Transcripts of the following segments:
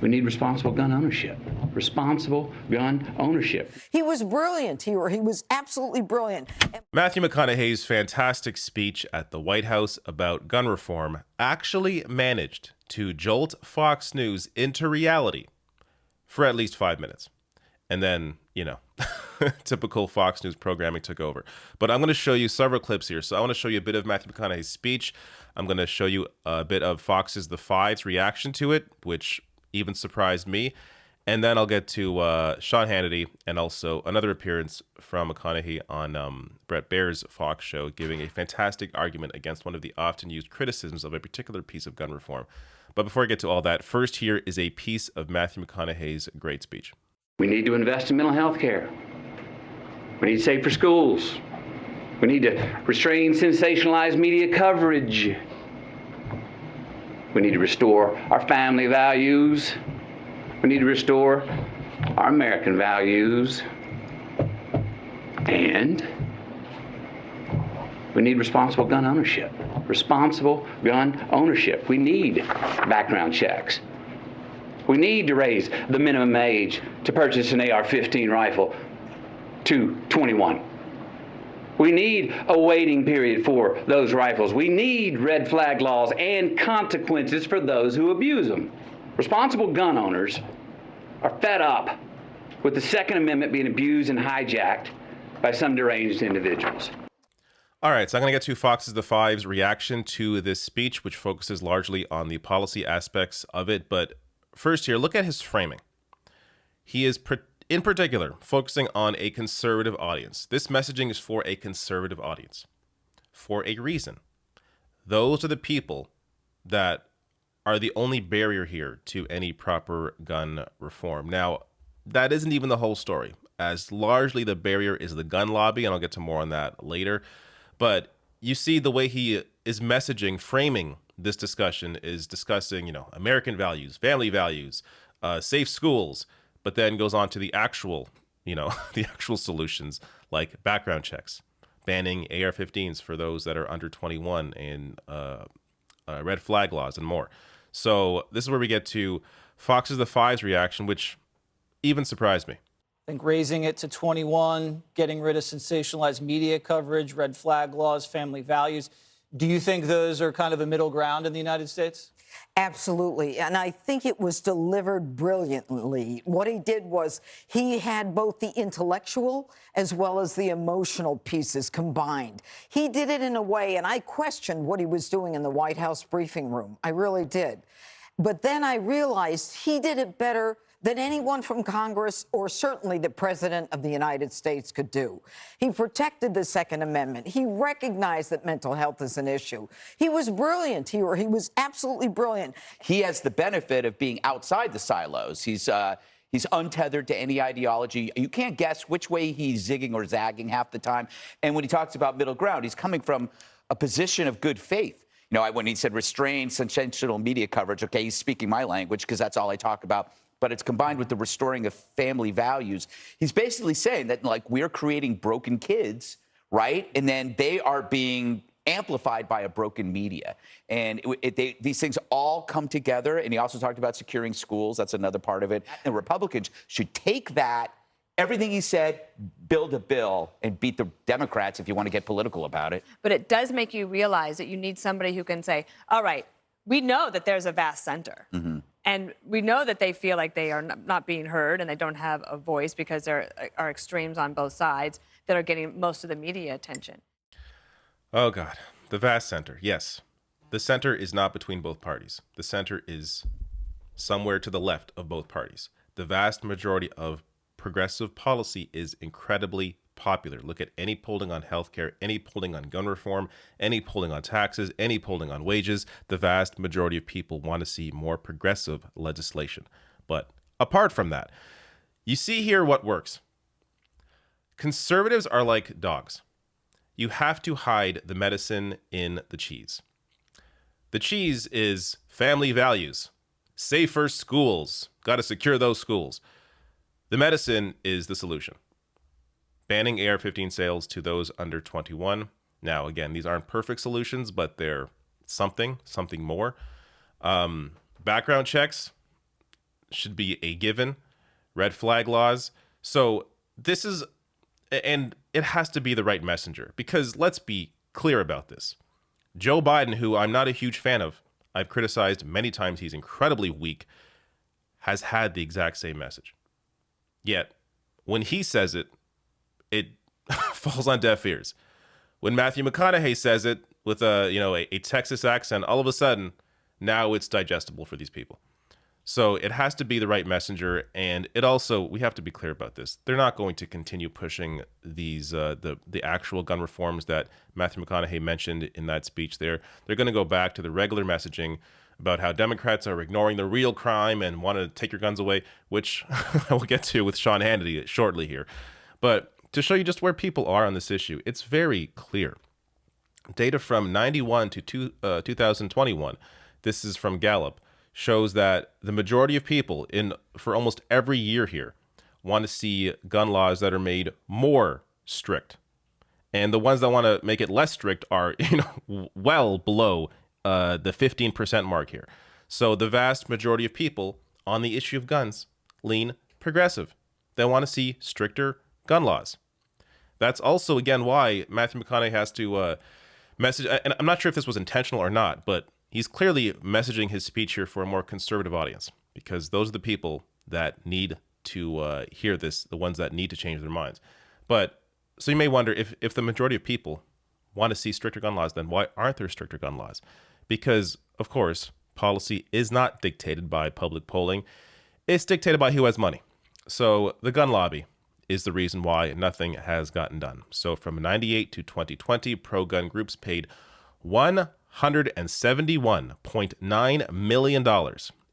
We need responsible gun ownership. Responsible gun ownership. He was brilliant. He was absolutely brilliant. Matthew McConaughey's fantastic speech at the White House about gun reform actually managed to jolt Fox News into reality for at least 5 minutes. And then, typical Fox News programming took over. But I'm going to show you several clips here. So I want to show you a bit of Matthew McConaughey's speech. I'm going to show you a bit of Fox's The Five's reaction to it, which even surprised me. And then I'll get to Sean Hannity and also another appearance from McConaughey on Brett Baer's Fox show, giving a fantastic argument against one of the often used criticisms of a particular piece of gun reform. But before I get to all that, first here is a piece of Matthew McConaughey's great speech. We need to invest in mental health care. We need safer schools. We need to restrain sensationalized media coverage. We need to restore our family values. We need to restore our American values. And we need responsible gun ownership. Responsible gun ownership. We need background checks. We need to raise the minimum age to purchase an AR-15 rifle to 21. We need a waiting period for those rifles. We need red flag laws and consequences for those who abuse them. Responsible gun owners are fed up with the Second Amendment being abused and hijacked by some deranged individuals. All right, so I'm going to get to Fox's The Five's reaction to this speech, which focuses largely on the policy aspects of it. But first here, look at his framing. He is, in particular, focusing on a conservative audience. This messaging is for a conservative audience for a reason. Those are the people that are the only barrier here to any proper gun reform. Now, that isn't even the whole story, as largely the barrier is the gun lobby, and I'll get to more on that later. But you see the way he is messaging, framing this discussion is discussing, American values, family values, safe schools, but then goes on to the actual, the actual solutions like background checks, banning AR-15s for those that are under 21 and red flag laws and more. So this is where we get to Fox's The Five's reaction, which even surprised me. I think raising it to 21, getting rid of sensationalized media coverage, red flag laws, family values. Do you think those are kind of a middle ground in the United States? Absolutely. And I think it was delivered brilliantly. What he did was he had both the intellectual as well as the emotional pieces combined. He did it in a way, and I questioned what he was doing in the White House briefing room. I really did. But then I realized he did it better than anyone from Congress or certainly the President of the United States could do. He protected the Second Amendment. He recognized that mental health is an issue. He was brilliant. He was absolutely brilliant. He has the benefit of being outside the silos. He's untethered to any ideology. You can't guess which way he's zigging or zagging half the time. And when he talks about middle ground, he's coming from a position of good faith. When he said restrain sensational media coverage, okay, he's speaking my language because that's all I talk about. But it's combined with the restoring of family values. He's basically saying that, we're creating broken kids, right? And then they are being amplified by a broken media. And these things all come together. And he also talked about securing schools. That's another part of it. And Republicans should take that, everything he said, build a bill, and beat the Democrats if you want to get political about it. But it does make you realize that you need somebody who can say, all right, we know that there's a vast center. Mm-hmm. And we know that they feel like they are not being heard and they don't have a voice because there are extremes on both sides that are getting most of the media attention. Oh, God. The vast center. Yes. The center is not between both parties. The center is somewhere to the left of both parties. The vast majority of progressive policy is incredibly popular. Look at any polling on healthcare, any polling on gun reform, any polling on taxes, any polling on wages. The vast majority of people want to see more progressive legislation. But apart from that, you see here what works. Conservatives are like dogs. You have to hide the medicine in the cheese. The cheese is family values, safer schools, got to secure those schools. The medicine is the solution. Banning AR-15 sales to those under 21. Now, again, these aren't perfect solutions, but they're something more. Background checks, should be a given. Red flag laws. So this is, and it has to be the right messenger, because let's be clear about this. Joe Biden, who I'm not a huge fan of, I've criticized many times, he's incredibly weak, has had the exact same message. Yet, when he says it, it falls on deaf ears. When Matthew McConaughey says it with a Texas accent, all of a sudden, now it's digestible for these people. So it has to be the right messenger, and it also, we have to be clear about this. They're not going to continue pushing these the actual gun reforms that Matthew McConaughey mentioned in that speech there. They're going to go back to the regular messaging about how Democrats are ignoring the real crime and want to take your guns away, which I will get to with Sean Hannity shortly here. But to show you just where people are on this issue, it's very clear. Data from 91 to 2021, this is from Gallup, shows that the majority of people for almost every year here want to see gun laws that are made more strict. And the ones that want to make it less strict are, well below the 15% mark here. So the vast majority of people on the issue of guns lean progressive. They want to see stricter gun laws. That's also, again, why Matthew McConaughey has to message, and I'm not sure if this was intentional or not, but he's clearly messaging his speech here for a more conservative audience, because those are the people that need to hear this, the ones that need to change their minds. But so you may wonder, if the majority of people want to see stricter gun laws, then why aren't there stricter gun laws? Because, of course, policy is not dictated by public polling. It's dictated by who has money. So the gun lobby is the reason why nothing has gotten done. So from 98 to 2020, pro-gun groups paid $171.9 million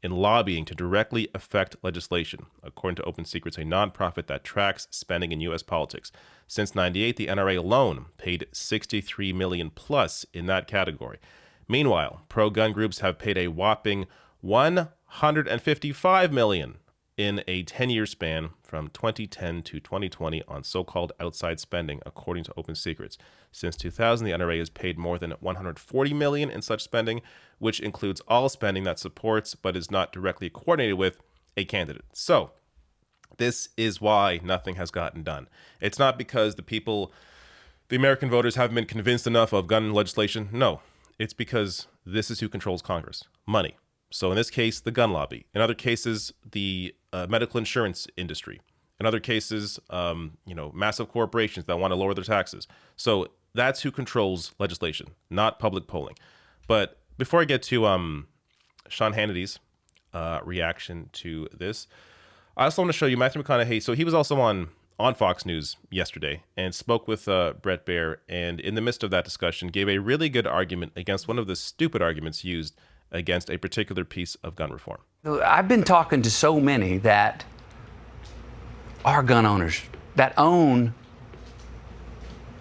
in lobbying to directly affect legislation, according to Open Secrets, a nonprofit that tracks spending in U.S. politics. Since 98, the NRA alone paid $63 million plus in that category. Meanwhile, pro-gun groups have paid a whopping $155 million in a 10-year span from 2010 to 2020 on so-called outside spending, according to Open Secrets. Since 2000, the NRA has paid more than $140 million in such spending, which includes all spending that supports but is not directly coordinated with a candidate. So, this is why nothing has gotten done. It's not because the American voters haven't been convinced enough of gun legislation. No, it's because this is who controls Congress: money. So in this case, the gun lobby. In other cases, the medical insurance industry. In other cases, massive corporations that want to lower their taxes. So that's who controls legislation, not public polling. But before I get to Sean Hannity's reaction to this, I also want to show you Matthew McConaughey. So he was also on Fox News yesterday and spoke with Bret Baier. And in the midst of that discussion, gave a really good argument against one of the stupid arguments used against a particular piece of gun reform. I've been talking to so many that are gun owners, that own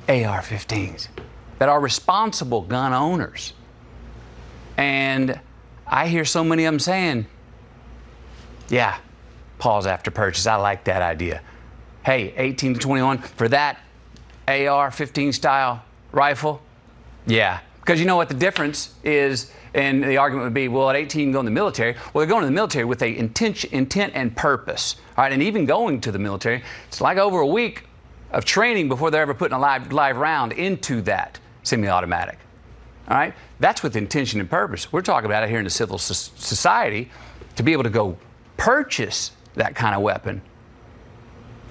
AR-15s, that are responsible gun owners. And I hear so many of them saying, yeah, pause after purchase. I like that idea. Hey, 18 to 21 for that AR-15 style rifle? Yeah, because you know what the difference is. And the argument would be, well, at 18, you can go in the military. Well, they're going to the military with a intent and purpose. All right, and even going to the military, it's like over a week of training before they're ever putting a live round into that semi-automatic. All right, that's with intention and purpose. We're talking about it here in the civil society, to be able to go purchase that kind of weapon,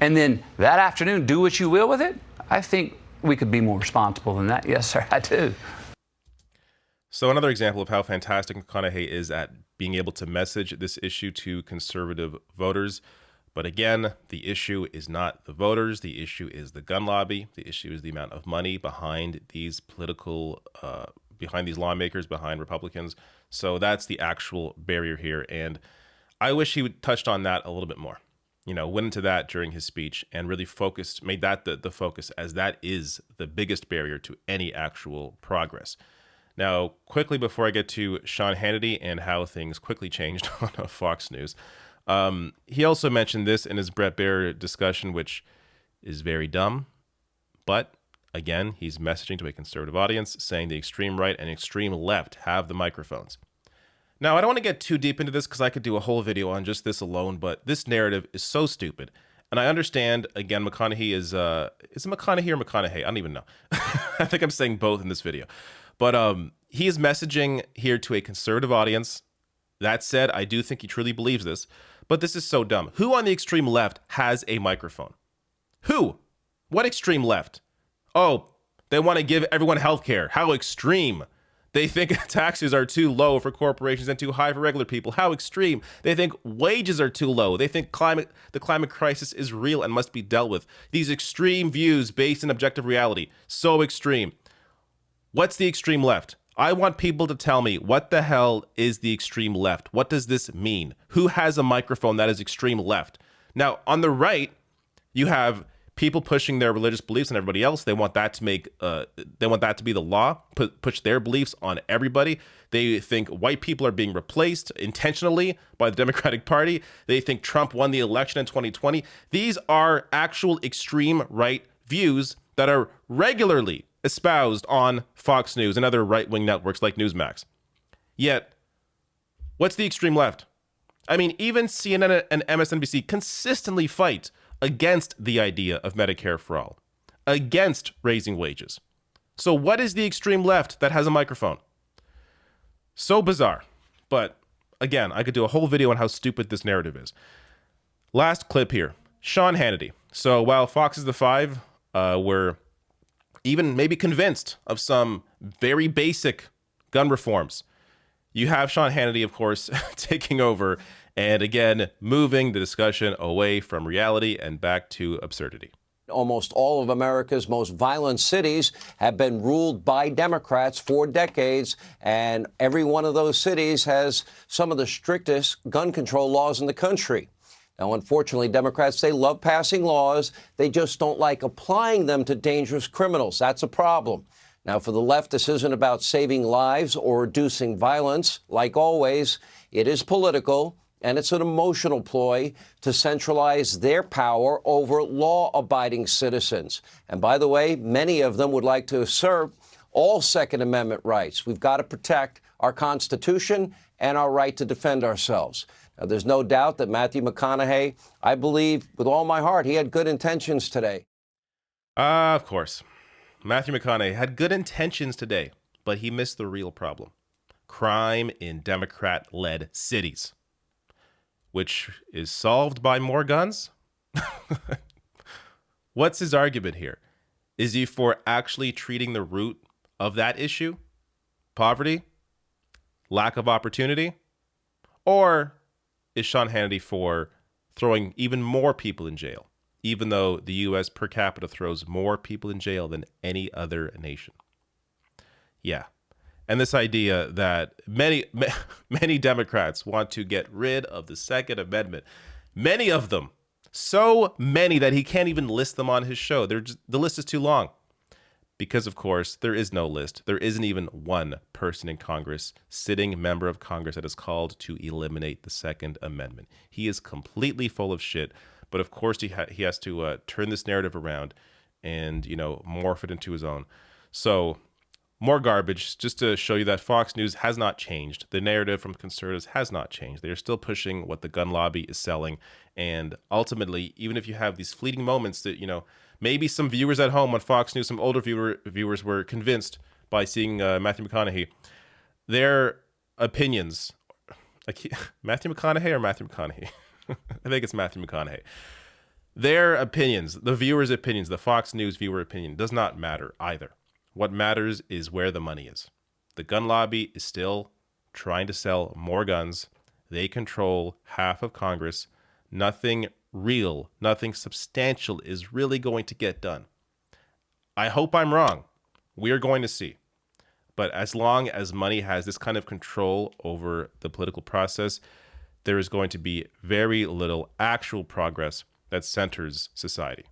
and then that afternoon do what you will with it. I think we could be more responsible than that. Yes, sir, I do. So another example of how fantastic McConaughey is at being able to message this issue to conservative voters. But again, the issue is not the voters. The issue is the gun lobby. The issue is the amount of money behind these behind these lawmakers, behind Republicans. So that's the actual barrier here. And I wish he would touched on that a little bit more. Went into that during his speech and really made that the focus, as that is the biggest barrier to any actual progress. Now, quickly before I get to Sean Hannity and how things quickly changed on Fox News, he also mentioned this in his Bret Baier discussion, which is very dumb. But again, he's messaging to a conservative audience, saying the extreme right and extreme left have the microphones. Now, I don't want to get too deep into this because I could do a whole video on just this alone, but this narrative is so stupid. And I understand, again, McConaughey is it McConaughey or McConaughey? I don't even know. I think I'm saying both in this video. But he is messaging here to a conservative audience. That said, I do think he truly believes this. But this is so dumb. Who on the extreme left has a microphone? Who? What extreme left? Oh, they want to give everyone health care. How extreme. They think taxes are too low for corporations and too high for regular people. How extreme. They think wages are too low. They think the climate crisis is real and must be dealt with. These extreme views based in objective reality. So extreme. What's the extreme left? I want people to tell me, what the hell is the extreme left? What does this mean? Who has a microphone that is extreme left? Now, on the right, you have people pushing their religious beliefs on everybody else. They want that to be the law, push their beliefs on everybody. They think white people are being replaced intentionally by the Democratic Party. They think Trump won the election in 2020. These are actual extreme right views that are regularly espoused on Fox News and other right-wing networks like Newsmax. Yet, what's the extreme left? I mean, even CNN and MSNBC consistently fight against the idea of Medicare for all, against raising wages. So what is the extreme left that has a microphone? So bizarre. But again, I could do a whole video on how stupid this narrative is. Last clip here. Sean Hannity. So while Fox is the Five were even maybe convinced of some very basic gun reforms, you have Sean Hannity, of course, taking over and again, moving the discussion away from reality and back to absurdity. Almost all of America's most violent cities have been ruled by Democrats for decades, and every one of those cities has some of the strictest gun control laws in the country. Now, unfortunately, Democrats, they love passing laws. They just don't like applying them to dangerous criminals. That's a problem. Now, for the left, this isn't about saving lives or reducing violence. Like always, it is political. And it's an emotional ploy to centralize their power over law-abiding citizens. And by the way, many of them would like to assert all Second Amendment rights. We've got to protect our Constitution and our right to defend ourselves. Now, there's no doubt that Matthew McConaughey, I believe with all my heart, he had good intentions today. Of course. Matthew McConaughey had good intentions today, but he missed the real problem. Crime in Democrat-led cities. Which is solved by more guns? What's his argument here? Is he for actually treating the root of that issue? Poverty? Lack of opportunity? Or is Sean Hannity for throwing even more people in jail, even though the U.S. per capita throws more people in jail than any other nation? Yeah. And this idea that many Democrats want to get rid of the Second Amendment, many of them, so many that he can't even list them on his show. The list is too long because, of course, there is no list. There isn't even one person in Congress, sitting member of Congress, that is called to eliminate the Second Amendment. He is completely full of shit. But, of course, he has to turn this narrative around and, morph it into his own. So more garbage, just to show you that Fox News has not changed. The narrative from conservatives has not changed. They are still pushing what the gun lobby is selling. And ultimately, even if you have these fleeting moments that, maybe some viewers at home on Fox News, some older viewers were convinced by seeing Matthew McConaughey, their opinions, Matthew McConaughey or Matthew McConaughey? I think it's Matthew McConaughey. Their opinions, the viewers' opinions, the Fox News viewer opinion does not matter either. What matters is where the money is. The gun lobby is still trying to sell more guns. They control half of Congress. Nothing real, nothing substantial is really going to get done. I hope I'm wrong. We are going to see. But as long as money has this kind of control over the political process, there is going to be very little actual progress that centers society.